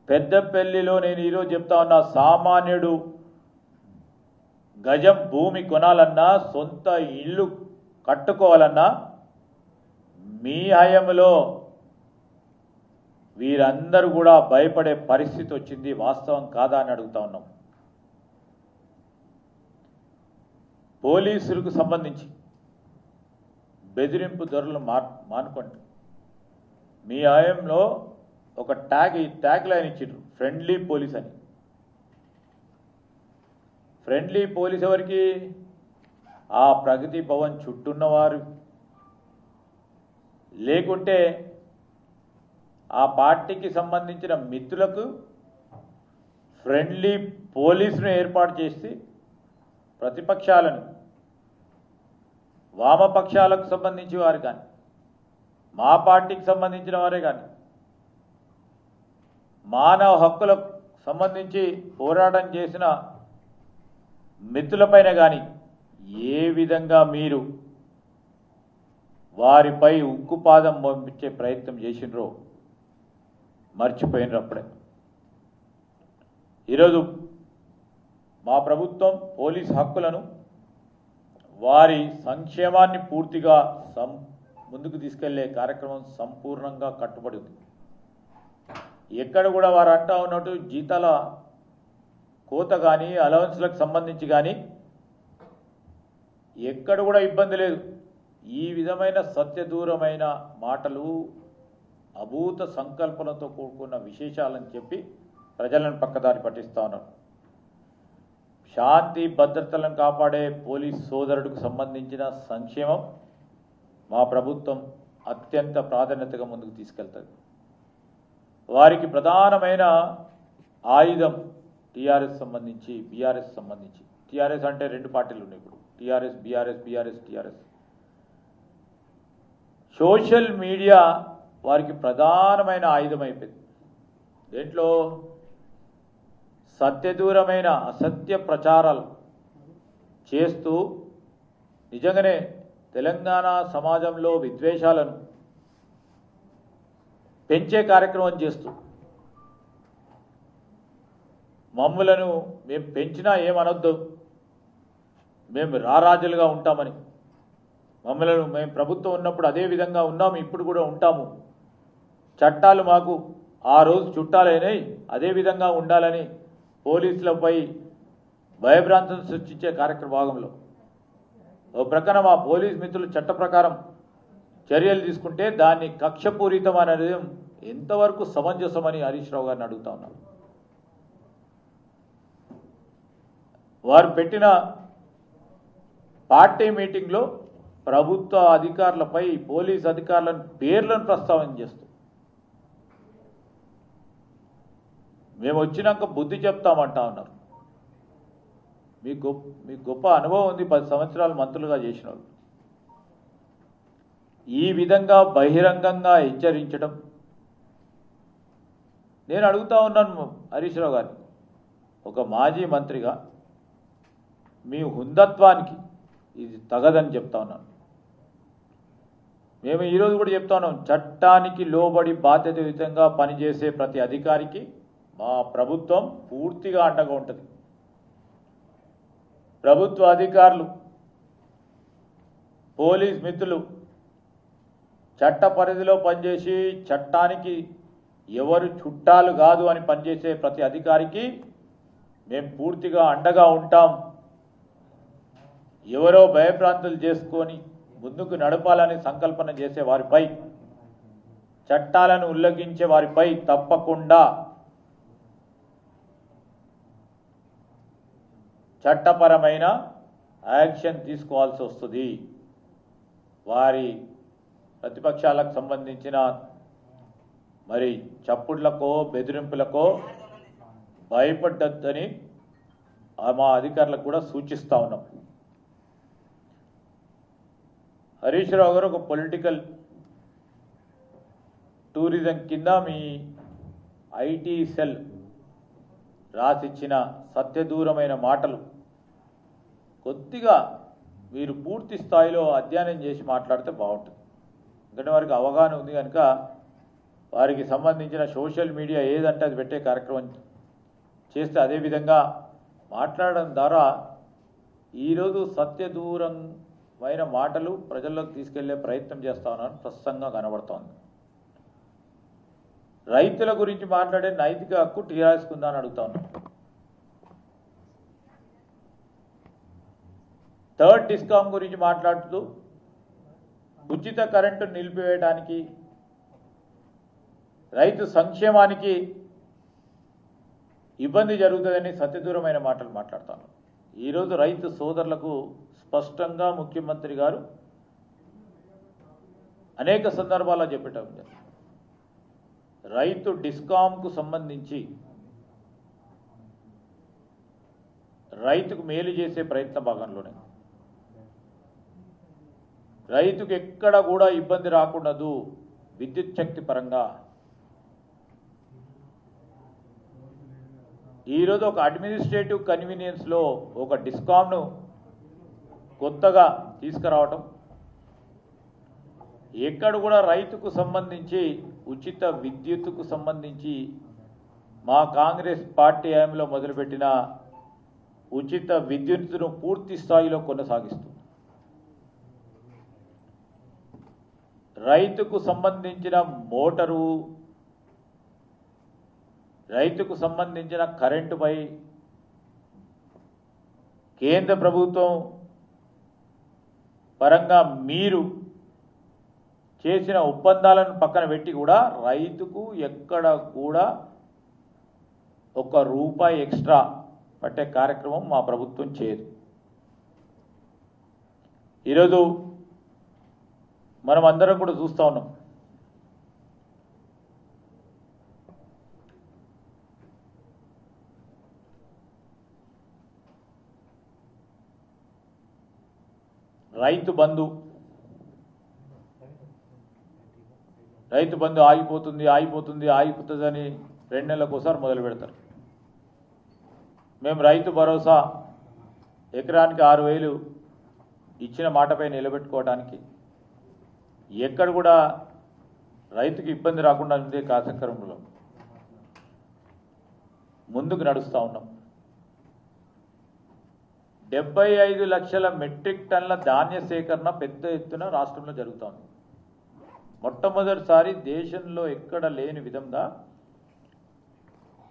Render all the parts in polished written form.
పెద్దపల్లిలో నేను ఈరోజు చెప్తా ఉన్నా, సామాన్యుడు గజం భూమి కొనాలన్నా, సొంత ఇల్లు కట్టుకోవాలన్నా మీ హయంలో వీరందరూ కూడా భయపడే పరిస్థితి వచ్చింది. వాస్తవం కాదా అని అడుగుతా ఉన్నాం. పోలీసులకు సంబంధించి బెదిరింపు ధోరణులు మానుకోండి. మీ హయంలో ఒక ట్యాగ్ లైన్ ఇచ్చిండ్రు, ఫ్రెండ్లీ పోలీస్ అని. ఫ్రెండ్లీ పోలీస్ ఎవరికి? ఆ ప్రగతి భవన్ చుట్టూన్నవారు, లేకుంటే ఆ పార్టీకి సంబంధించిన మిత్రులకు ఫ్రెండ్లీ పోలీసును ఏర్పాటు చేసి ప్రతిపక్షాలను, వామపక్షాలకు సంబంధించి వారు కానీ, మా పార్టీకి సంబంధించిన వారే కానీ, మానవ హక్కులకు సంబంధించి పోరాటం చేసిన మిత్రులపైన కానీ ఏ విధంగా మీరు వారిపై ఉక్కుపాదం పంపించే ప్రయత్నం చేసినరో మర్చిపోయినరు. అప్పుడే ఈరోజు మా ప్రభుత్వం పోలీస్ హక్కులను, వారి సంక్షేమాన్ని పూర్తిగా ముందుకు తీసుకెళ్లే కార్యక్రమం సంపూర్ణంగా కట్టుబడి ఉంది. ఎక్కడ కూడా వారు అంటా ఉన్నట్టు జీతాల కోత కానీ, అలవెన్స్లకు సంబంధించి కానీ ఎక్కడ కూడా ఇబ్బంది లేదు. ఈ విధమైన సత్యదూరమైన మాటలు, అభూత సంకల్పనతో కూడుకున్న విశేషాలని చెప్పి ప్రజలను పక్కదారి పట్టిస్తా ఉన్నారు. శాంతి భద్రతలను కాపాడే పోలీస్ సోదరుడికి సంబంధించిన సంక్షేమం మా ప్రభుత్వం అత్యంత ప్రాధాన్యతగా ముందుకు తీసుకెళ్తుంది. వారికి ప్రధానమైన ఆయుధం టీఆర్ఎస్ సంబంధించి, బీఆర్ఎస్ సంబంధించి. టీఆర్ఎస్ అంటే రెండు పార్టీలు ఉన్నాయి ఇప్పుడు, TRS BRS, BRS TRS. Social media వారికి ప్రధానమైన ఆయుధం అయిపోయింది. దేంట్లో సత్యదూరమైన అసత్య ప్రచారాలు చేస్తూ నిజంగానే తెలంగాణ సమాజంలో విద్వేషాలను పెంచే కార్యక్రమం చేస్తూ, మమ్ములను మేము పెంచినా ఏమనొద్దు, మేము రారాజులుగా ఉంటామని, మమ్మలను మేము ప్రభుత్వం ఉన్నప్పుడు అదే విధంగా ఉన్నాము, ఇప్పుడు కూడా ఉంటాము, చట్టాలు మాకు ఆ రోజు చుట్టాలైనాయి, అదే విధంగా ఉండాలని పోలీసులపై భయభ్రాంతులు సృష్టించే కార్యక్రమ భాగంలో ఓ ప్రక్కన మా పోలీస్ మిత్రులు చట్ట ప్రకారం చర్యలు తీసుకుంటే దాన్ని కక్షపూరితం అనేది ఎంతవరకు సమంజసమని హరీష్ రావు గారిని అడుగుతా ఉన్నారు. వారు పెట్టిన పార్టీ మీటింగ్లో ప్రభుత్వ అధికారులపై, పోలీస్ అధికారుల పేర్లను ప్రస్తావన చేస్తూ, మేము వచ్చినాక బుద్ధి చెప్తామంటా ఉన్నారు. మీకు గొప్ప అనుభవం ఉంది, 10 సంవత్సరాలు మంత్రులుగా చేసిన వాళ్ళు. ఈ విధంగా బహిరంగంగా హెచ్చరించడం, నేను అడుగుతా ఉన్నాను హరీష్ రావు గారిని, ఒక మాజీ మంత్రిగా మీ హుందత్వానికి ఇది తగదని చెప్తా ఉన్నాను. మేము ఈరోజు కూడా చెప్తా ఉన్నాం, చట్టానికి లోబడి బాధ్యతాయుతంగా పనిచేసే ప్రతి అధికారికి మా ప్రభుత్వం పూర్తిగా అండగా ఉంటుంది. ప్రభుత్వ అధికారులు, పోలీస్ మిత్రులు చట్ట పరిధిలో పనిచేసి చట్టానికి ఎవరు చుట్టాలు కాదు అని పనిచేసే ప్రతి అధికారికి మేము పూర్తిగా అండగా ఉంటాం. ఎవరో భయభ్రాంతులు చేసుకొని ముందుకు నడపాలని సంకల్పన చేసే వారిపై, చట్టాలను ఉల్లంఘించే వారిపై తప్పకుండా చట్టపరమైన యాక్షన్ తీసుకోవాల్సి వస్తుంది. వారి ప్రతిపక్షాలకు సంబంధించిన మరి చప్పుళ్లకో బెదిరింపులకో భయపడ్డని మా అధికారులకు కూడా సూచిస్తూ ఉన్నాం. హరీష్ రావు గారు ఒక పొలిటికల్ టూరిజం కింద మీ ఐటీ సెల్ రాసిచ్చిన సత్యదూరమైన మాటలు కొద్దిగా మీరు పూర్తి స్థాయిలో అధ్యయనం చేసి మాట్లాడితే బాగుంటుంది. ఎందుకంటే వారికి అవగాహన ఉంది కనుక వారికి సంబంధించిన సోషల్ మీడియా ఏదంటే అది పెట్టే కార్యక్రమం చేస్తే అదేవిధంగా మాట్లాడడం ద్వారా ఈరోజు సత్యదూరమైన మాటలు ప్రజల్లోకి తీసుకెళ్లే ప్రయత్నం చేస్తా ఉన్నాను ప్రస్తుతంగా కనబడుతోంది. రైతుల గురించి మాట్లాడే నైతిక హక్కు టీఆర్ఎస్కు ఉందా అని అడుగుతా ఉన్నాను. థర్డ్ డిస్కామ్ గురించి మాట్లాడుతూ ఉచిత కరెంటు నిలిపివేయడానికి రైతు సంక్షేమానికి ఇబ్బంది జరుగుతుందని సత్యదూరమైన మాటలు మాట్లాడతాను. ఈరోజు రైతు సోదరులకు స్పష్టంగా ముఖ్యమంత్రి గారు అనేక సందర్భాల్లో చెప్పటం రైతు డిస్కామ్కు సంబంధించి రైతుకు మేలు చేసే ప్రయత్న భాగంలోనే రైతుకు ఎక్కడ కూడా ఇబ్బంది రాకూడదు విద్యుత్ శక్తి పరంగా ఈరోజు ఒక అడ్మినిస్ట్రేటివ్ కన్వీనియన్స్లో ఒక డిస్కామ్ను కొత్తగా తీసుకురావటం, ఎక్కడ కూడా రైతుకు సంబంధించి ఉచిత విద్యుత్తుకు సంబంధించి మా కాంగ్రెస్ పార్టీ హయాంలో మొదలుపెట్టిన ఉచిత విద్యుత్తును పూర్తి స్థాయిలో కొనసాగిస్తూ రైతుకు సంబంధించిన మోటారు, రైతుకు సంబంధించిన కరెంటుపై కేంద్ర ప్రభుత్వం పరంగా మీరు చేసిన ఒప్పందాలను పక్కన పెట్టి కూడా రైతుకు ఎక్కడ కూడా ₹1 ఎక్స్ట్రా పట్టే కార్యక్రమం మా ప్రభుత్వం చేయదు. ఈరోజు మనం అందరం కూడా చూస్తూ ఉన్నాం. రైతు బంధు ఆగిపోతుందని 2 నెలలకోసారి మొదలు పెడతారు. మేము రైతు భరోసా ఎకరానికి 6,000 ఇచ్చిన మాటపై నిలబెట్టుకోవడానికి ఎక్కడ కూడా రైతుకి ఇబ్బంది రాకుండా ఉండే కార్యక్రమంలో ముందుకు నడుస్తూ ఉన్నాం. 75 లక్షల మెట్రిక్ టన్నుల ధాన్య సేకరణ పెద్ద ఎత్తున రాష్ట్రంలో జరుగుతోంది. మొట్టమొదటిసారి దేశంలో ఎక్కడ లేని విధంగా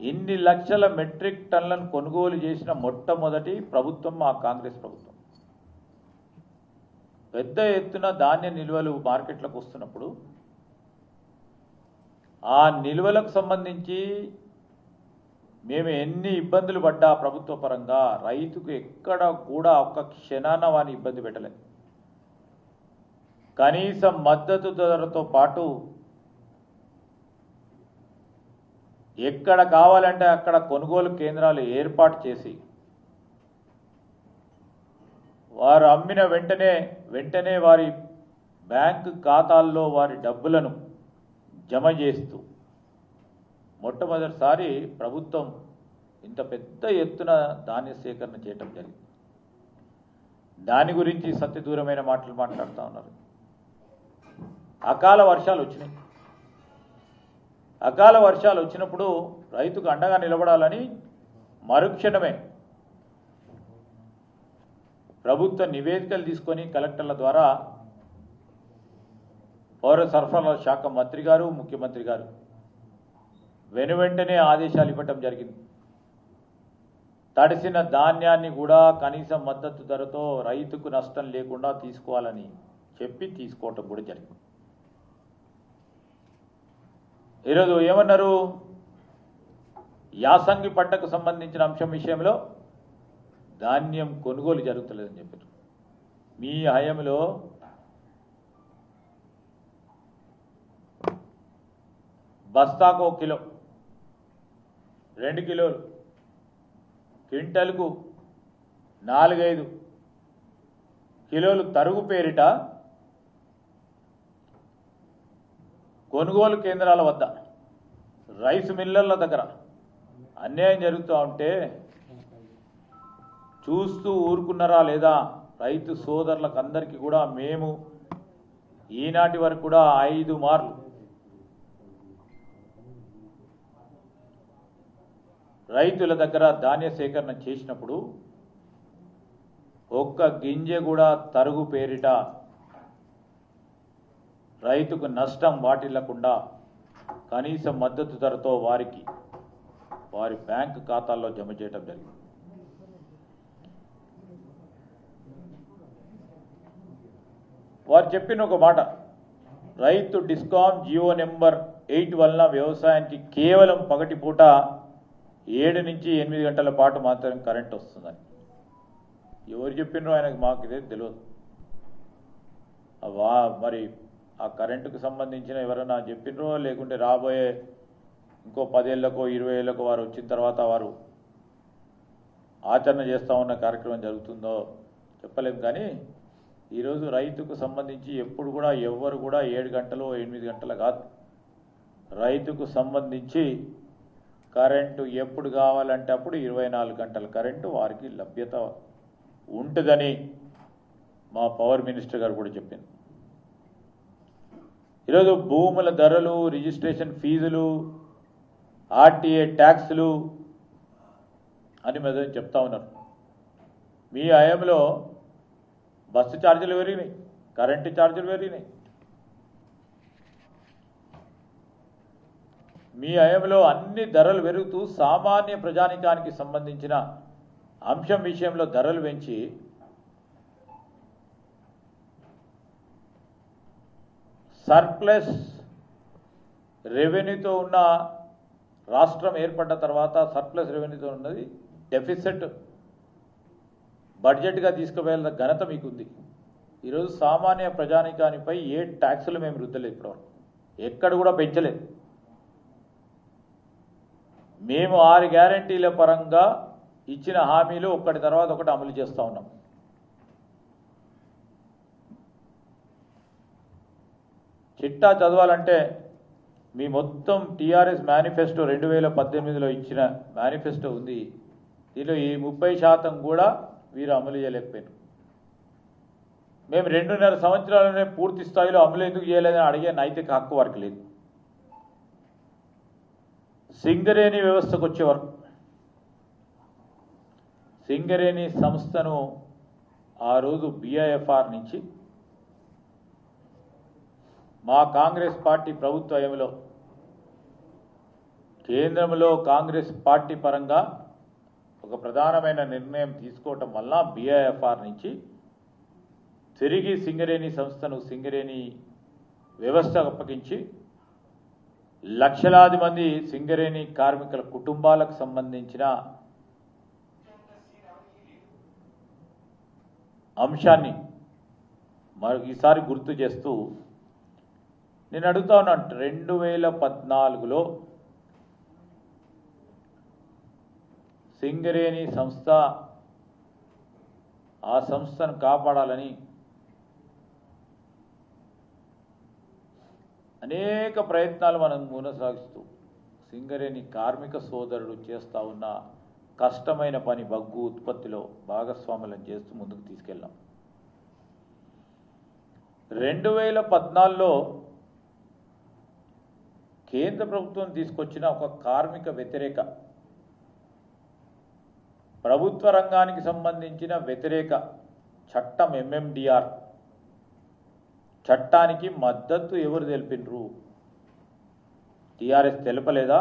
ఇన్ని లక్షల మెట్రిక్ టన్నులను కొనుగోలు చేసిన మొట్టమొదటి ప్రభుత్వం మా కాంగ్రెస్ ప్రభుత్వం. పెద్ద ఎత్తున ధాన్య నిల్వలు మార్కెట్లకు వస్తున్నప్పుడు ఆ నిల్వలకు సంబంధించి మేము ఎన్ని ఇబ్బందులు పడ్డా ప్రభుత్వ పరంగా రైతుకు ఎక్కడ కూడా ఒక్క క్షణాన వాని ఇబ్బంది పెట్టలేదు. కనీస మద్దతు ధరతో పాటు ఎక్కడ కావాలంటే అక్కడ కొనుగోలు కేంద్రాలు ఏర్పాటు చేసి వారు అమ్మిన వెంటనే వారి బ్యాంకు ఖాతాల్లో వారి డబ్బులను జమ చేస్తూ మొట్టమొదటిసారి ప్రభుత్వం ఇంత పెద్ద ఎత్తున ధాన్య సేకరణ చేయటం జరిగింది. దాని గురించి సత్యదూరమైన మాటలు మాట్లాడుతూ ఉన్నారు. అకాల వర్షాలు వచ్చినప్పుడు రైతుకు అండగా నిలబడాలని మరుక్షణమే ప్రభుత్వ నివేదికలు తీసుకొని కలెక్టర్ల ద్వారా పౌర సరఫరాల శాఖ మంత్రి గారు ముఖ్యమంత్రి గారు వెనువెంటనే ఆదేశాలు ఇవ్వటం జరిగింది. తడిసిన ధాన్యాన్ని కూడా కనీస మద్దతు ధరతో రైతుకు నష్టం లేకుండా తీసుకోవాలని చెప్పి తీసుకోవటం కూడా జరిగింది. ఈరోజు ఏమన్నారు, యాసంగి పంటకు సంబంధించిన అంశం విషయంలో ధాన్యం కొనుగోలు జరుగుతలేదని చెప్పారు. మీ హయాంలో బస్తాకు 1 కిలో, 2 కిలోలు, క్వింటల్కు 4-5 కిలోలు తరుగు పేరిట కొనుగోలు కేంద్రాల వద్ద రైస్ మిల్లర్ల దగ్గర అన్యాయం జరుగుతూ ఉంటే చూస్తూ ఊరుకున్నారా లేదా? రైతు సోదరులకు అందరికీ కూడా మేము ఈనాటి వరకు కూడా 5 మార్లు రైతుల దగ్గర ధాన్య సేకరణ చేసినప్పుడు ఒక్క గింజ కూడా తరుగు పేరిట రైతుకు నష్టం వాటిల్లకుండా కనీస మద్దతు ధరతో వారి బ్యాంకు ఖాతాల్లో జమ చేయడం జరిగింది. వారు చెప్పిన ఒక మాట, రైతు డిస్కామ్ జియో నెంబర్ 8 వలన వ్యవసాయానికి కేవలం పగటిపూట 7 నుంచి 8 గంటల పాటు మాత్రం కరెంట్ వస్తుందని. ఎవరు చెప్పినరో ఆయనకు మాకు ఇదే తెలియదు. మరి ఆ కరెంటుకు సంబంధించిన ఎవరైనా చెప్పినరో లేకుంటే రాబోయే ఇంకో 10 ఏళ్ళకో 20 ఏళ్ళకో వారు వచ్చిన తర్వాత వారు ఆచరణ చేస్తూ ఉన్న కార్యక్రమం జరుగుతుందో చెప్పలేము. కానీ ఈరోజు రైతుకు సంబంధించి ఎప్పుడు కూడా ఎవ్వరు కూడా 7 గంటలు 8 గంటలు కాదు, రైతుకు సంబంధించి కరెంటు ఎప్పుడు కావాలంటే అప్పుడు 24 గంటల కరెంటు వారికి లభ్యత ఉంటుందని మా పవర్ మినిస్టర్ గారు కూడా చెప్పింది. ఈరోజు భూముల ధరలు, రిజిస్ట్రేషన్ ఫీజులు, ఆర్టీఏ ట్యాక్సులు అని మీద చెప్తా ఉన్నారు. మీ హయాంలో బస్సు ఛార్జీలు పెరిగినాయి, కరెంటు ఛార్జీలు పెరిగినాయి. మీ హయాంలో అన్ని ధరలు పెరుగుతూ సామాన్య ప్రజానికానికి సంబంధించిన అంశం విషయంలో ధరలు పెంచి సర్ప్లస్ రెవెన్యూతో ఉన్న రాష్ట్రం ఏర్పడ్డ తర్వాత సర్ప్లస్ రెవెన్యూతో ఉన్నది డెఫిసిట్ బడ్జెట్గా తీసుకువెళ్ళిన ఘనత మీకుంది. ఈరోజు సామాన్య ప్రజానికానిపై ఏ ట్యాక్సులు మేము రుద్దలేదు, ఇప్పటివరకు ఎక్కడ కూడా పెంచలేదు. మేము 6 గ్యారంటీల పరంగా ఇచ్చిన హామీలు ఒకటి తర్వాత ఒకటి అమలు చేస్తూ ఉన్నాం. చిట్టా చదవాలంటే మీ మొత్తం టీఆర్ఎస్ మేనిఫెస్టో 2018లో ఇచ్చిన మేనిఫెస్టో ఉంది. దీనిలో ఈ 30% కూడా వీరు అమలు చేయలేకపోయారు. మేము 2.5 సంవత్సరాలనే పూర్తి స్థాయిలో అమలు ఎందుకు చేయలేదని అడిగే నైతిక హక్కు వారికి లేదు. సింగరేణి వ్యవస్థకు వచ్చేవారు, సింగరేణి సంస్థను ఆ రోజు BIFR నుంచి మా కాంగ్రెస్ పార్టీ ప్రభుత్వ హయాంలో కేంద్రంలో కాంగ్రెస్ పార్టీ పరంగా ఒక ప్రధానమైన నిర్ణయం తీసుకోవటం వల్ల BIFR నుంచి తిరిగి సింగరేణి సంస్థను సింగరేణి వ్యవస్థకు అప్పగించి లక్షలాది మంది సింగరేణి కార్మికుల కుటుంబాలకు సంబంధించిన అంశాన్ని ఈసారి గుర్తు చేస్తూ నేను అడుగుతా ఉన్నాను. 2014లో సింగరేణి సంస్థ, ఆ సంస్థను కాపాడాలని అనేక ప్రయత్నాలు మనం కొనసాగిస్తూ సింగరేణి కార్మిక సోదరుడు చేస్తూ ఉన్న కష్టమైన పని బొగ్గు ఉత్పత్తిలో భాగస్వాములను చేస్తూ ముందుకు తీసుకెళ్ళాం. 2014లో కేంద్ర ప్రభుత్వం తీసుకొచ్చిన ఒక కార్మిక వ్యతిరేక, ప్రభుత్వ రంగానికి సంబంధించిన వ్యతిరేక చట్టం MMDR చట్టానికి మద్దతు ఎవరు తెలిపినరు? టీఆర్ఎస్ తెలపలేదా?